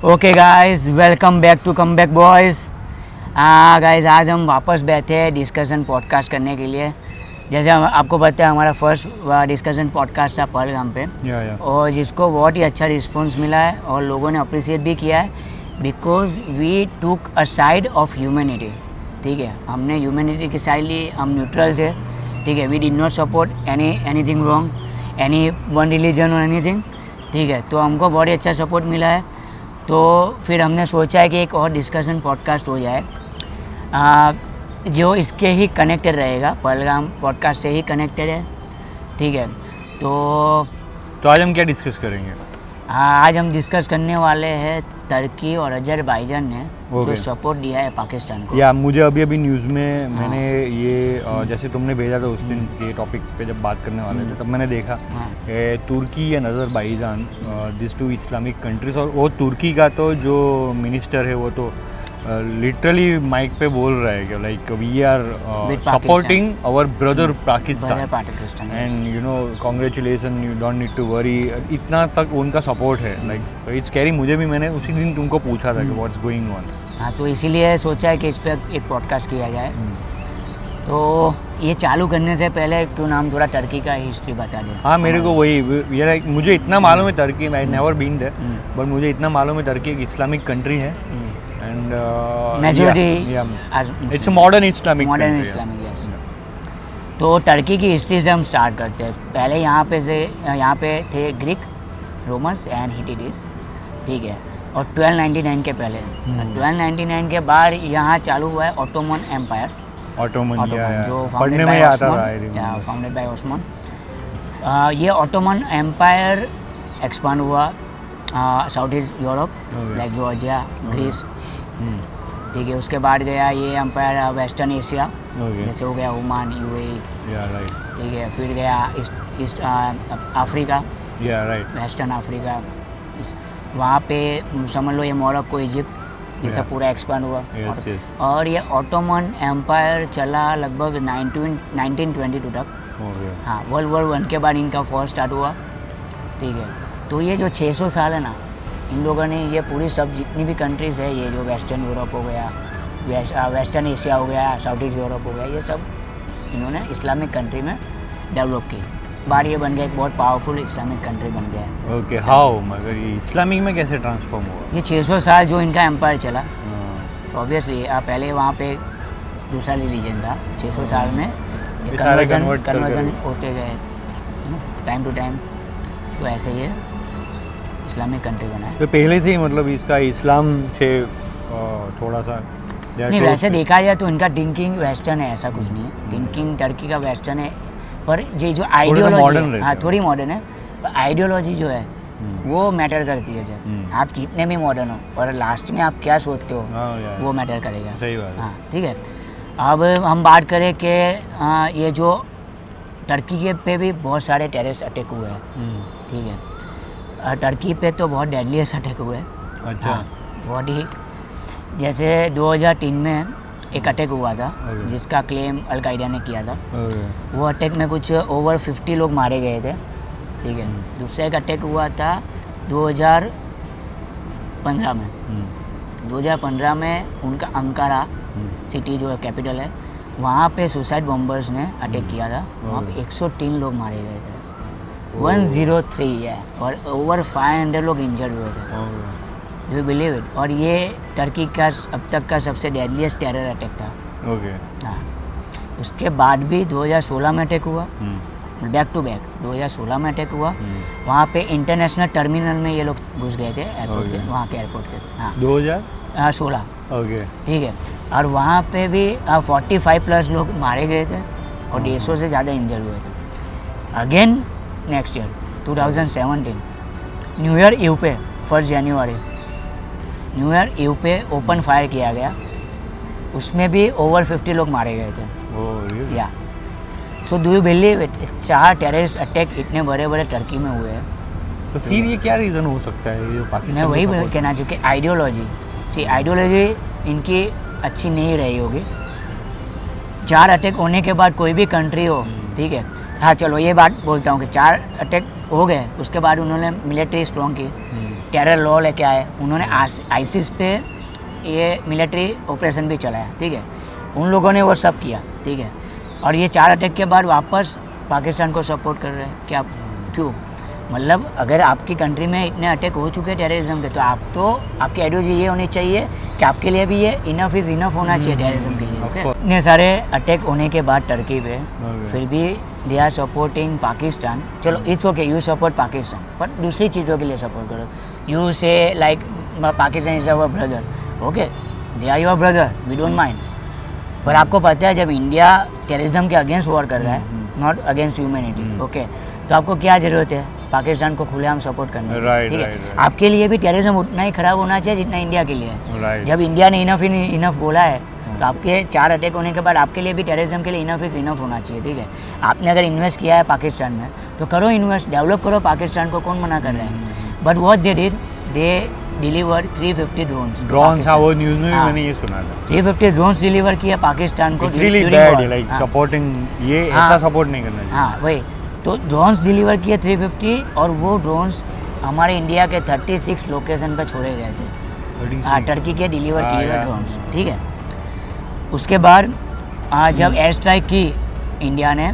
Okay guys, welcome back to come back boys. Guys, आज हम वापस बैठे हैं डिस्कशन पॉडकास्ट करने के लिए। जैसे आपको पता है, हमारा फर्स्ट डिस्कशन पॉडकास्ट था पहलगाम पे, और जिसको बहुत ही अच्छा रिस्पॉन्स मिला है और लोगों ने अप्रिशिएट भी किया है, because we took a side of humanity. ठीक है, हमने ह्यूमैनिटी की साइड ली, हम न्यूट्रल थे। ठीक है, we did not support anything wrong, any one religion और एनीथिंग। ठीक है, तो हमको बहुत ही अच्छा सपोर्ट मिला है। तो फिर हमने सोचा है कि एक और डिस्कशन पॉडकास्ट हो जाए जो इसके ही कनेक्टेड रहेगा, पहलगाम पॉडकास्ट से ही कनेक्टेड है। ठीक है, तो आज हम क्या डिस्कस करेंगे? आज हम डिस्कस करने वाले हैं टर्की और अजरबैजान ने जो सपोर्ट दिया है पाकिस्तान को। या मुझे अभी न्यूज़ में मैंने ये जैसे तुमने भेजा था उस दिन के टॉपिक पे जब बात करने वाले थे, तब मैंने देखा कि Turkey and Azerbaijan this two Islamic countries, और वो तुर्की का तो जो मिनिस्टर है वो तो लिटरली माइक पे बोल रहा है कि like we are supporting our brother Pakistan and you know congratulation, you don't need to worry. इतना तक उनका सपोर्ट है, लाइक इट्स कैरी। मैंने उसी दिन तुमको पूछा था कि व्हाट्स गोइंग ऑन। हाँ, तो इसीलिए सोचा है कि इस पर एक पॉडकास्ट किया जाए। तो ये चालू करने से पहले क्यों ना हम थोड़ा टर्की का हिस्ट्री बता दें। हाँ, मेरे को वही ये मुझे इतना मालूम है Turkey, I never been there, but मुझे इतना मालूम है टर्की एक इस्लामिक कंट्री है and majority it's a modern Islamic तो टर्की की हिस्ट्री से हम स्टार्ट करते हैं। पहले यहाँ पे थे ग्रीक, रोमन्स एंड हिटिटिस। ठीक है, और 1299 के पहले 1299 के बाद यहाँ चालू हुआ है ऑटोमन एम्पायर, जो फाउंडेड बाय ओस्मान। ये ऑटोमन एम्पायर एक्सपांड हुआ south east Europe, like Georgia, Greece. ठीक है, उसके बाद गया ये एम्पायर वेस्टर्न एशिया, जैसे हो गया ओमान, यूएई। ठीक है, फिर गया ईस्ट अफ्रीका, वेस्टर्न अफ्रीका। वहाँ पे समझ लो ये मोरक्को, इजिप्ट, ये सब पूरा एक्सपांड हुआ। और ये ऑटोमन एम्पायर चला लगभग 1922 तक। हाँ, वर्ल्ड वॉर 1 के बाद इनका फॉल स्टार्ट हुआ। ठीक है, तो ये जो 600 साल है ना, इन लोगों ने ये पूरी सब जितनी भी कंट्रीज़ है, ये जो वेस्टर्न यूरोप हो गया, वेस्टर्न एशिया हो गया, साउथ ईस्ट यूरोप हो गया, ये सब इन्होंने इस्लामिक कंट्री में डेवलप की। बाद ये बन गया एक बहुत पावरफुल इस्लामिक कंट्री बन गया है। ओके, हाउ, मगर ये इस्लामिक में कैसे ट्रांसफॉर्म हुआ? ये 600 साल जो इनका एम्पायर चला, तो ऑब्वियसली पहले वहाँ पे दूसरा रिलीजन था। 600 साल में ये कन्वर्जन होते गए टाइम टू टाइम, तो ऐसे ही इस्लामिक कंट्री बना है। तो पहले से ही मतलब इसका इस्लाम से थोड़ा सा नहीं, वैसे देखा जाए तो इनका थिंकिंग वेस्टर्न है, ऐसा कुछ नहीं है। थिंकिंग टर्की का वेस्टर्न है, पर ये जो आइडियोलॉजी है, हाँ थोड़ी मॉडर्न है, पर आइडियोलॉजी जो है वो मैटर करती है। जब आप कितने भी मॉडर्न हो और लास्ट में आप क्या सोचते हो वो मैटर करेगा। सही बात है। हाँ, ठीक है। अब हम बात करें कि ये जो टर्की के पे भी बहुत सारे टेररिस्ट अटैक हुए हैं। ठीक है, टर्की पे तो बहुत डेडलीस्ट अटैक हुए हैं। अच्छा। बहुत ही, जैसे 2003 में एक अटैक हुआ था जिसका क्लेम अलकायदा ने किया था। वो अटैक में कुछ ओवर 50 लोग मारे गए थे। ठीक है, दूसरा एक अटैक हुआ था 2015 में। 2015 में उनका अंकारा सिटी जो कैपिटल है, वहाँ पे सुसाइड बॉम्बर्स ने अटैक किया था। वहाँ पे 103 लोग मारे गए थे, 103 है, और ओवर 500 लोग इंजर्ड हुए थे। Do you believe it? और ये टर्की का अब तक का सबसे डेडलीस्ट टेरर अटैक था। हाँ, उसके बाद भी 2016 में अटैक हुआ, बैक टू बैक 2016 में अटैक हुआ। वहाँ पे इंटरनेशनल टर्मिनल में ये लोग घुस गए थे, एयरपोर्ट के, वहाँ के एयरपोर्ट के। हाँ, 2016। ठीक है, और वहाँ पे भी 45+ लोग मारे गए थे और 150 से ज़्यादा इंजर्ड हुए थे। Again next year 2017 new year eve पे 1 जनवरी न्यू ईयर ईव पे ओपन फायर किया गया, उसमें भी ओवर 50 लोग मारे गए थे। या so do you believe it, 4 terrorist attack इतने बड़े बड़े टर्की में हुए हैं। तो फिर ये क्या रीज़न हो सकता है ये पाकिस्तान? मैं वही कहना चाहिए कि आइडियोलॉजी इनकी अच्छी नहीं रही होगी। 4 अटैक होने के बाद कोई भी कंट्री हो, ठीक है, हाँ चलो ये बात बोलता हूँ कि 4 अटैक हो गए, उसके बाद उन्होंने मिलिट्री स्ट्रॉन्ग की, टेरर लॉ लेके आए, उन्होंने आईसिस पे ये मिलिट्री ऑपरेशन भी चलाया, ठीक है, उन लोगों ने वो सब किया, ठीक है। और ये 4 अटैक के बाद वापस पाकिस्तान को सपोर्ट कर रहे हैं कि आप क्यों, मतलब अगर आपकी कंट्री में इतने अटैक हो चुके हैं टेररिज्म के, तो आपकी आइडियोलॉजी ये होनी चाहिए कि आपके लिए भी ये इनफ इज़ इनफ होना चाहिए टेररिज्म के लिए, ओके। इतने सारे अटैक होने के बाद टर्की पे फिर भी दे आर सपोर्टिंग पाकिस्तान। चलो it's okay, you support Pakistan, but दूसरी चीज़ों के लिए सपोर्ट करो। You say like Pakistan is our brother, okay, they are your brother, we don't mind. पर आपको पता है जब इंडिया टेररिज्म के अगेंस्ट वॉर कर रहा है, नॉट अगेंस्ट ह्यूमैनिटी, ओके, तो आपको क्या ज़रूरत है पाकिस्तान को खुलेआम सपोर्ट करने की, ठीक है। आपके लिए भी टेररिज्म उतना ही ख़राब होना चाहिए जितना इंडिया के लिए है। जब इंडिया ने इनफ बोला है, तो आपके 4 अटैक होने के बाद आपके लिए भी टेररिज्म के लिए इनफ इज़ इनफ होना चाहिए, ठीक है। आपने अगर इन्वेस्ट किया है पाकिस्तान में तो करो इन्वेस्ट, डेवलप करो पाकिस्तान को, कौन मना कर रहे हैं। But what they did, they deliver 350 drones. हाँ, वो न्यूज़ में भी मैंने ये सुना था। 350 ड्रोन्स डिलीवर किया पाकिस्तान को। It's really bad, like supporting, ये ऐसा सपोर्ट नहीं करना चाहिए। हाँ वही तो ड्रोन्स डिलीवर किए 350, और वो ड्रोन्स हमारे इंडिया के 36 लोकेशन पर छोड़े गए थे। हाँ, टर्की के डिलीवर किए हुए ड्रोन्स, ठीक है। उसके बाद जब एयर स्ट्राइक की इंडिया ने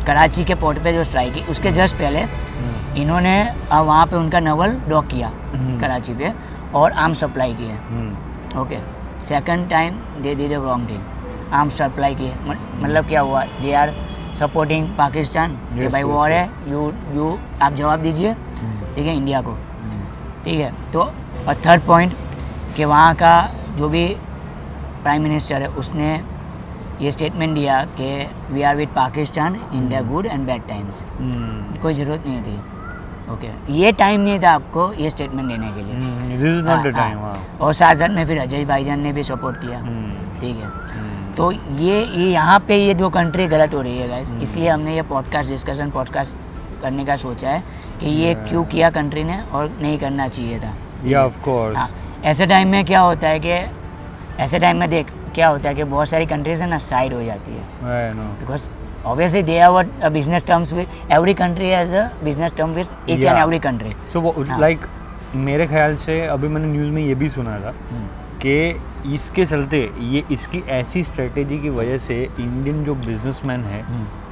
कराची के पोर्ट पे जो स्ट्राइक की, उसके जस्ट पहले इन्होंने वहाँ पे उनका नवल डॉक किया कराची पे और आर्म सप्लाई किए, okay. Second time they did the wrong thing, arm supply किए, मतलब क्या हुआ, दे आर सपोर्टिंग पाकिस्तान कि भाई वॉर है, यू आप जवाब दीजिए, ठीक है, इंडिया को, ठीक है। तो और थर्ड पॉइंट कि वहाँ का जो भी प्राइम मिनिस्टर है उसने ये स्टेटमेंट दिया कि we are with Pakistan in the good and bad times. कोई ज़रूरत नहीं थी, ओके, ये टाइम नहीं था आपको ये स्टेटमेंट देने के लिए, this is not the time. और साथ साथ में फिर अजय भाईजान ने भी सपोर्ट किया, ठीक है। तो ये यहाँ पे ये 2 कंट्री गलत हो रही है गाइस, इसलिए हमने ये पॉडकास्ट करने का सोचा है कि ये क्यों किया कंट्री ने और नहीं करना चाहिए था। या ऑफ कोर्स। हाँ, ऐसे टाइम में क्या होता है कि ऐसे टाइम में देख क्या होता है कि बहुत सारी कंट्रीज है ना साइड हो जाती है, because obviously they have a business terms with every country has a business term with each and every country. So like मेरे ख्याल से अभी मैंने न्यूज़ में ये भी सुना था कि इसके चलते ये इसकी ऐसी स्ट्रेटेजी की वजह से इंडियन जो बिजनेसमैन है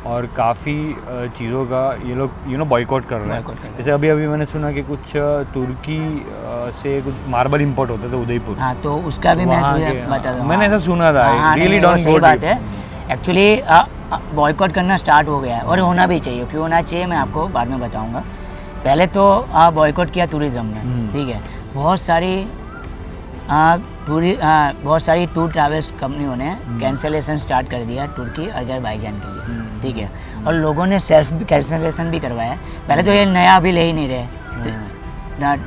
और काफ़ी चीज़ों का ये लोग बॉयकॉट कर रहे हैं। जैसे अभी मैंने सुना कि कुछ तुर्की से कुछ मार्बल इंपोर्ट होते थे उदयपुर। हाँ, तो उसका भी मैं तुझे बता दूँ, मैंने ऐसा सुना था। रियली डोंट सही बात है, एक्चुअली बॉयकॉट करना स्टार्ट हो गया है और होना भी चाहिए। क्यों होना चाहिए मैं आपको बाद में बताऊंगा। पहले तो बॉयकॉट किया टूरिज़्म ने, ठीक है। बहुत सारी टूर ट्रैवल्स कंपनियों ने कैंसलेशन स्टार्ट कर दिया तुर्की अजरबैजान के लिए, ठीक है। और लोगों ने सेल्फ कैंसलेशन भी करवाया। पहले तो ये नया अभी ले ही नहीं रहे,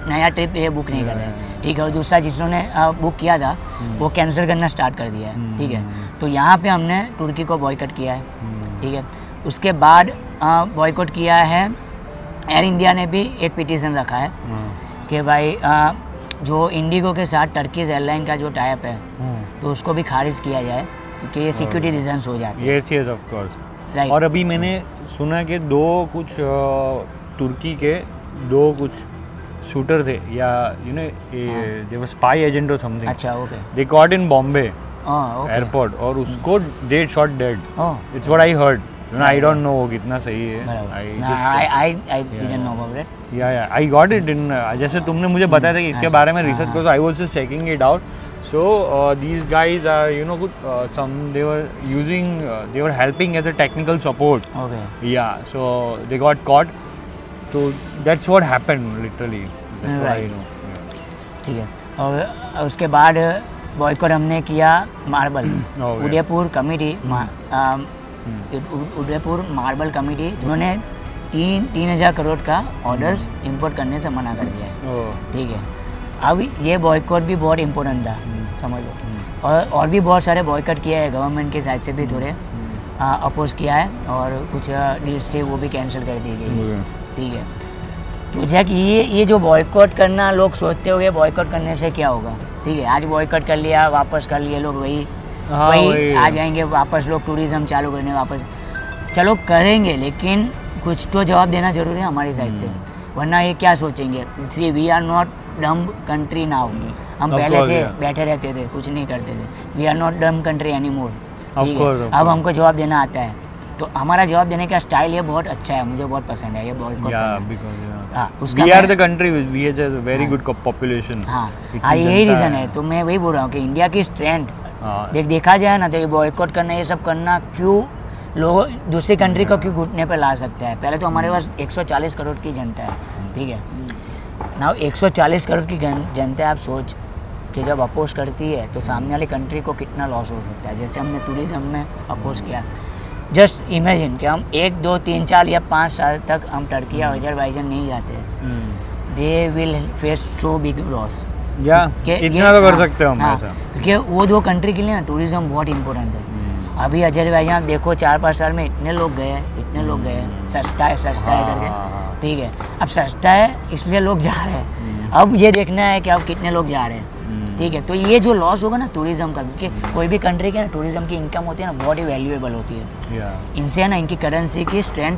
नया ट्रिप ये बुक नहीं कर रहे, ठीक है। और दूसरा जिन्होंने बुक किया था वो कैंसिल करना स्टार्ट कर दिया है, ठीक है। तो यहाँ पे हमने तुर्की को बॉयकॉट किया है, ठीक है। उसके बाद बॉयकॉट किया है, एयर इंडिया ने भी एक पिटीशन रखा है कि भाई जो इंडिगो के साथ टर्कीज एयरलाइन का जो टाइप है तो उसको भी खारिज किया जाए क्योंकि ये सिक्योरिटी रीजंस हो जाते हैं। Yes of course, right. और अभी मैंने सुना कि तुर्की के दो कुछ शूटर थे या दे वर स्पाई एजेंट और समथिंग। अच्छा, okay. They caught in Bombay airport और उसको they shot dead. It's what I heard. I don't know वो कितना सही है। I didn't know about it. Yeah, I got it in जैसे तुमने मुझे बताया था कि इसके बारे में रिसर्च करो, I was just checking it out. So these guys are they were helping as a technical support. Okay. Yeah, so they got caught. So that's what happened literally. That's what I know. ठीक है। और उसके बाद boycott हमने किया marble Udaipur committee Udaipur marble committee, जिन्होंने 3,000 करोड़ का orders import करने से मना कर दिया है, ठीक है। अब ये बॉयकॉट भी बहुत इम्पोर्टेंट था, समझ लो। और भी बहुत सारे बॉयकॉट किया है, गवर्नमेंट के साइड से भी थोड़े अपोज किया है और कुछ डील्स थे वो भी कैंसिल कर दी गई, ठीक है। तो जैक ये जो बॉयकॉट करना लोग सोचते होंगे बॉयकॉट करने से क्या होगा, ठीक है। आज बॉयकॉट कर लिया, वापस कर लिए लोग वही आ जाएंगे, वापस लोग टूरिज़्म चालू करने वापस। चलो करेंगे, लेकिन कुछ तो जवाब देना जरूरी है हमारी साइड से वरना ये क्या सोचेंगे, see we are not dumb country now, हम Of पहले course, थे yeah. बैठे रहते थे, कुछ नहीं करते थे, we are not dumb country any more, Of ठीक course, है। of अब course. हमको जवाब देना आता है, तो हमारा जवाब देने का स्टाइल ये बहुत अच्छा है, मुझे बहुत पसंद है ये बॉयकॉट Yeah, करना। because हाँ, उसका we are मैं- the country which has a very good population. हाँ इतनी हाँ, यही जनता रीज़न है, तो मैं वही बोल रहा हूँ कि इंडिया की स्ट्रेंथ हाँ, देखा जाए ना, तो ये बॉयकॉट करना, ये सब करना क्यों लोग दूसरी कंट्री को क्यों घुटने पे ला सकता है। पहले तो हमारे पास 140 करोड़ की जनता है, ठीक है ना, 140 करोड़ की जनता है, आप सोच कि जब अपोज करती है तो सामने वाली कंट्री को कितना लॉस हो सकता है। जैसे हमने टूरिज़्म में अपोज किया, जस्ट इमेजिन कि हम 1, 2, 3, 4 या 5 साल तक हम टर्की या अजरबैजान नहीं जाते, they will face so big loss. या इतना तो कर सकते हैं हम ऐसा, क्योंकि वो दो कंट्री के लिए ना टूरिज़्म बहुत इंपॉर्टेंट है। अभी अजरबैजान देखो 4-5 साल में इतने लोग गए, सस्ता है करके, ठीक है। अब सस्ता है इसलिए लोग जा रहे हैं, अब ये देखना है कि अब कितने लोग जा रहे हैं, ठीक है। तो ये जो लॉस होगा ना टूरिज़्म का, क्योंकि कोई भी कंट्री के ना टूरिज़्म की इनकम होती है ना, बहुत ही वैल्यूएबल होती है, इनसे ना इनकी करेंसी की स्ट्रेंथ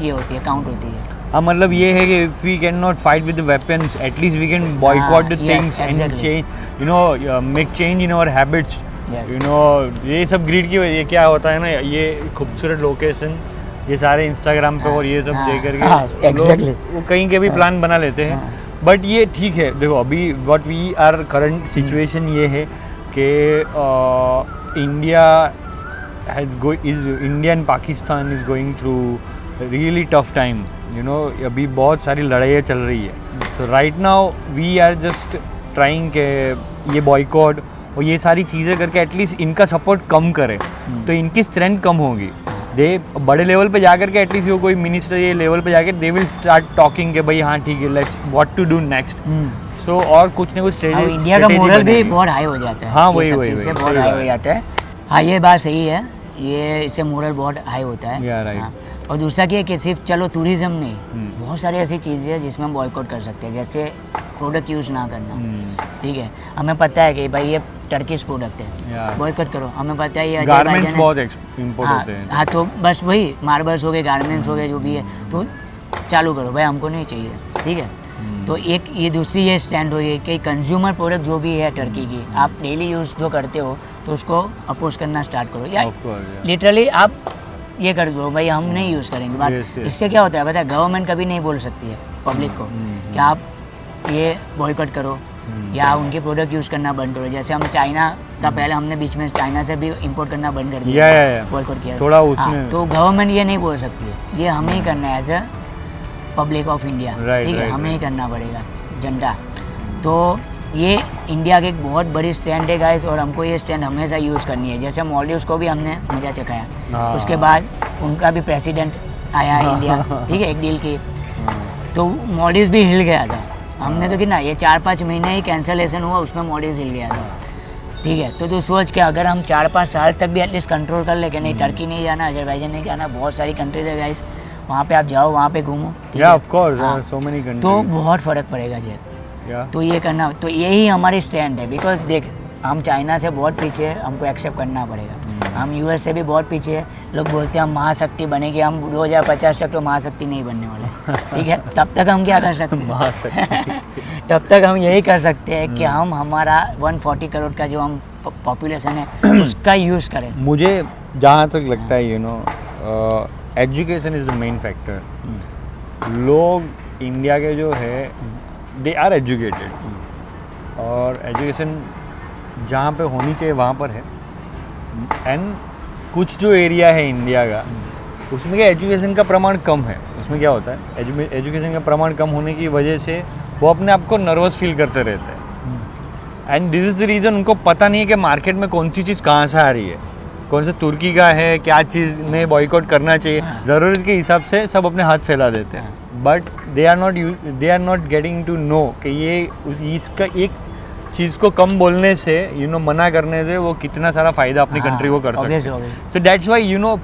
ये होती है, काउंट होती है। हाँ, मतलब ये है कि if we can not fight with the weapons, at least we can boycott the yes, things and exactly. Change, you know, make change in our habits, Yes. You know. ये सब ग्रीड की वजह, ये क्या होता है ना, ये खूबसूरत लोकेशन, ये सारे इंस्टाग्राम पे और ये सब हाँ, देख करके हाँ, लोग exactly. वो कहीं के भी प्लान बना लेते हैं। बट ये ठीक है, देखो अभी what we are current situation ये है कि India and Pakistan is going through really tough time, you know. अभी बहुत सारी लड़ाइयाँ चल रही है, तो right now we are just trying के ये बॉयकॉट और ये सारी चीज़ें करके एटलीस्ट इनका सपोर्ट कम करे, तो इनकी स्ट्रेंथ कम होगी। दे बड़े लेवल पे जा करके एटलीस्ट वो कोई मिनिस्टर ये लेवल पे जाकर दे विल स्टार्ट टॉकिंग के भाई हाँ ठीक है, let's what to do next. So और कुछ ना कुछ और इंडिया का मोरल भी बहुत हाई हो जाता है, हाँ, ये वही सब वही चीज़ से वही, बहुत सही हाई बात हो है। जाता है। हाँ, ये बात सही है, ये इससे मोरल बहुत हाई होता है। Yeah, right. हाँ। और दूसरा क्या है कि सिर्फ चलो टूरिज़्म नहीं, बहुत सारी ऐसी चीज़ें हैं जिसमें हम बॉयकॉट कर सकते हैं, जैसे प्रोडक्ट यूज़ ना करना, ठीक है। हमें पता है कि भाई ये टर्किश प्रोडक्ट है, Yeah. बॉयकॉट करो। हमें पता है ये गारमेंट्स अजरबैजान है। बहुत इम्पोर्ट हाँ, होते हैं। हाँ, तो बस वही मार्बल्स हो गए, गारमेंट्स हो गए, जो भी है तो चालू करो भाई, हमको नहीं चाहिए, ठीक है। तो एक ये दूसरी ये स्टैंड हुई कि कंज्यूमर प्रोडक्ट जो भी है टर्की की, आप डेली यूज़ जो करते हो तो उसको अपोज करना स्टार्ट करो, या Of course, yeah. लिटरली आप ये कर दो भाई हम नहीं यूज़ करेंगे। बात Yes, yes. इससे क्या होता है पता है, गवर्नमेंट कभी नहीं बोल सकती है पब्लिक को कि आप ये बॉयकॉट करो या उनके प्रोडक्ट यूज़ करना बंद करो। जैसे हम चाइना का पहले हमने बीच में चाइना से भी इंपोर्ट करना बंद कर दिया, Yeah. बॉयकॉट किया थोड़ा हाँ, उसमें तो गवर्नमेंट ये नहीं बोल सकती है, ये हमें ही करना है as a public of India, Right, ठीक है, right, हमें ही right. करना पड़ेगा जनता। तो ये इंडिया की एक बहुत बड़ी स्टैंड है गाइस, और हमको ये स्टैंड हमेशा यूज़ करनी है। जैसे मॉलडीव्स को भी हमने मज़ा चखाया, हाँ। उसके बाद उनका भी प्रेसिडेंट आया इंडिया, ठीक है, एक डील की, तो मॉलडीव्स भी हिल गया था। हमने तो कितना ये 4-5 महीने ही कैंसलेशन हुआ, उसमें मॉलडीव्स हिल गया था, ठीक है। तो सोच के अगर हम 4-5 साल तक भी एटलीस्ट कंट्रोल कर ले कि नहीं टर्की नहीं जाना, अजरबैजान नहीं जाना, बहुत सारी कंट्रीज है गाइस, वहाँ पे आप जाओ, वहाँ पे घूमो, ठीक या है? ऑफ कोर्स हाँ। सो मेनी कंट्रीज, तो बहुत फ़र्क पड़ेगा जी। या तो ये करना, तो यही हमारी स्टैंड है। बिकॉज देख हम चाइना से बहुत पीछे है, हमको एक्सेप्ट करना पड़ेगा। हम यूएस से भी बहुत पीछे है, लोग बोलते हैं हम महाशक्ति बनेंगे, हम 2050 तक तो महाशक्ति नहीं बनने वाले, ठीक है। तब तक हम क्या कर सकते हैं तब तक हम यही कर सकते हैं कि हम हमारा 140 करोड़ का जो हम पॉपुलेशन है उसका यूज़ करें। मुझे जहाँ तक लगता है, you know, education is the main factor. लोग इंडिया के जो है दे आर एजुकेटेड, और एजुकेशन जहाँ पे होनी चाहिए वहाँ पर है। एंड कुछ जो एरिया है इंडिया का उसमें क्या एजुकेशन का प्रमाण कम है। उसमें क्या होता है, एजुकेशन का प्रमाण कम होने की वजह से वो अपने आप को नर्वस फील करते रहते हैं। And this is the reason, उनको पता नहीं है कि मार्केट में कौन सी चीज़ कहाँ से आ रही है, कौन सा तुर्की का है, क्या चीज़ में बॉयकॉट करना चाहिए। ज़रूरत के हिसाब से सब अपने हाथ फैला देते हैं, but they are not getting to know कि ये इसका एक चीज़ को कम बोलने से, यू नो, मना करने से वो कितना सारा फ़ायदा अपनी कंट्री को कर सकते हैं। So that's why, you know,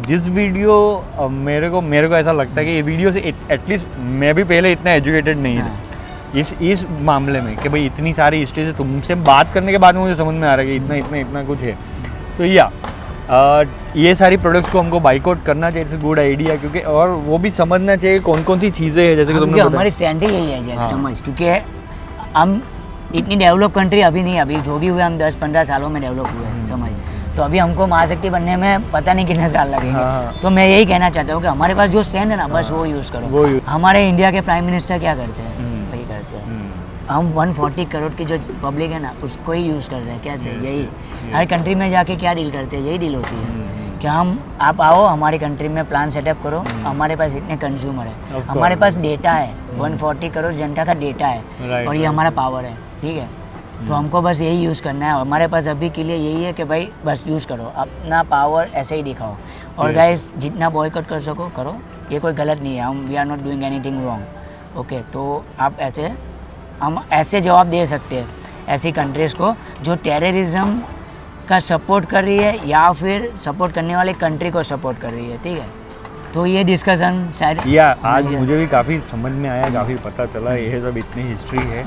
this video मेरे को ऐसा लगता है कि ये वीडियो से एटलीस्ट मैं भी पहले इतना एजुकेटेड नहीं था इस मामले में कि भाई इतनी सारी हिस्ट्री से तुमसे बात करने के बाद मुझे समझ में आ रहा है कि इतना कुछ है। सो या ये सारी प्रोडक्ट्स को हमको बाइकआउट करना चाहिए, इट्स अ गुड आइडिया, क्योंकि और वो भी समझना चाहिए कौन कौन सी चीज़ें हैं, जैसे कि तुमने क्योंकि हमारी स्टैंड ही यही है जय, हाँ। समझ, क्योंकि हम इतनी डेवलप कंट्री अभी नहीं, अभी जो भी हुए हम 10-15 सालों में डेवलप हुए हैं, समझ। तो अभी हमको महाशक्ति बनने में पता नहीं कितने साल लगेंगे। हाँ। तो मैं यही कहना चाहता हूँ कि हमारे पास जो स्टैंड है ना, बस वो यूज़ वो करो। use- हमारे इंडिया के प्राइम मिनिस्टर क्या करते हैं, हम्म। वही करते हैं। हम 140 करोड़ की जो पब्लिक है ना, उसको ही यूज़ कर रहे हैं। कैसे? यही हर कंट्री में जाके क्या डील करते हैं, यही डील होती है कि आप आओ हमारी कंट्री में प्लान सेटअप करो, हमारे पास इतने कंज्यूमर है, Of course. हमारे पास डेटा है, 140 करोड़ जनता का डेटा है, Right, और ये right. हमारा पावर है, ठीक है। तो हमको बस यही यूज़ करना है, हमारे पास अभी के लिए यही है कि भाई बस यूज़ करो, अपना पावर ऐसे ही दिखाओ। और Yes. गाइस जितना बॉयकॉट कर सको करो, ये कोई गलत नहीं है, हम we are not doing anything wrong, okay. तो आप ऐसे, हम ऐसे जवाब दे सकते हैं ऐसी कंट्रीज़ को जो टेररिज्म का सपोर्ट कर रही है या फिर सपोर्ट करने वाली कंट्री को सपोर्ट कर रही है, ठीक है। तो ये डिस्कशन शायद या आज मुझे भी काफ़ी समझ में आया, काफ़ी पता चला, ये सब इतनी हिस्ट्री है।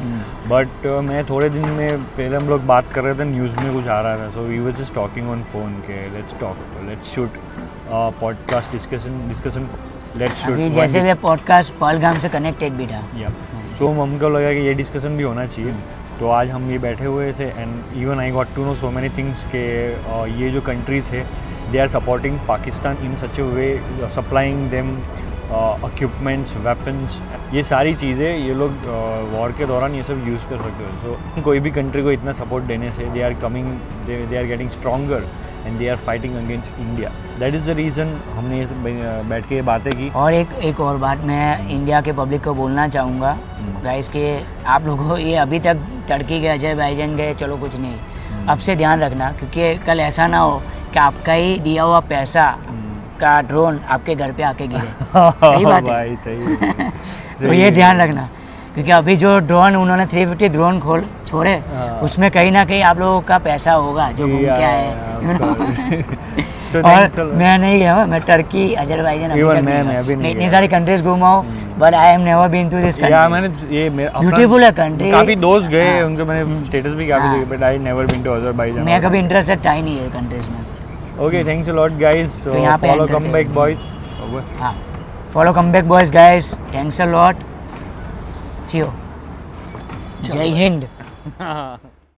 बट मैं थोड़े दिन में पहले हम लोग बात कर रहे थे, न्यूज़ में कुछ आ रहा था, so we were just talking on phone के let's shoot podcast discussion let's अभी शूट जैसे वे पॉडकास्ट पहलगाम से कनेक्टेड भी था। सो हमको लगा कि ये डिस्कशन भी होना चाहिए। तो आज हम ये बैठे हुए थे and even I got to know so many things के ये जो कंट्रीज़ है they are supporting Pakistan in such a way, supplying them equipments, weapons, ये सारी चीज़ें ये लोग वॉर के दौरान ये सब यूज़ कर सकते हो। सो कोई भी कंट्री को इतना सपोर्ट देने से they are coming, they are getting stronger and they are fighting against India. That is the reason हमने ये सब बैठ के बातें की। और एक और बात मैं इंडिया के पब्लिक को बोलना चाहूँगा गाइस कि आप लोगों को ये अभी तक टर्की गए, अजरबैजान गए, चलो कुछ नहीं, अब से ध्यान रखना, क्योंकि कल ऐसा ना हो कि आपका ही दिया हुआ पैसा का ड्रोन आपके घर पे आके गिरे। सही बात है भाई, सही है। तो ये ध्यान रखना, क्योंकि अभी जो ड्रोन उन्होंने 350 ड्रोन छोड़े, हाँ। उसमें कहीं ना कहीं आप लोगों का पैसा होगा जो घूम के आए हैं। और मैं नहीं गया हूँ, मैं टर्की, अजरबैजान अभी Even तक मैं नहीं अभी गया। नहीं मैं इतनी गया। सारी कंट्रीज घूमा हूँ, but I am never been to this या मैंने कंट्री। ये Beautiful है country। काफ़ी दोस्त गए, हाँ। उनके मैंने स्टेटस भी काफ़ी हाँ। देखे, but I never been to Azerbaijan. मैं कभी इंटरेस्टेड था ही नहीं है कंट्रीज में। Okay, thanks a lot guys, तो यहाँ पे फॉलो end करते कम हैं। Back boys. हाँ, follow come back boys guys, thanks a lot, see you, जय हिंद।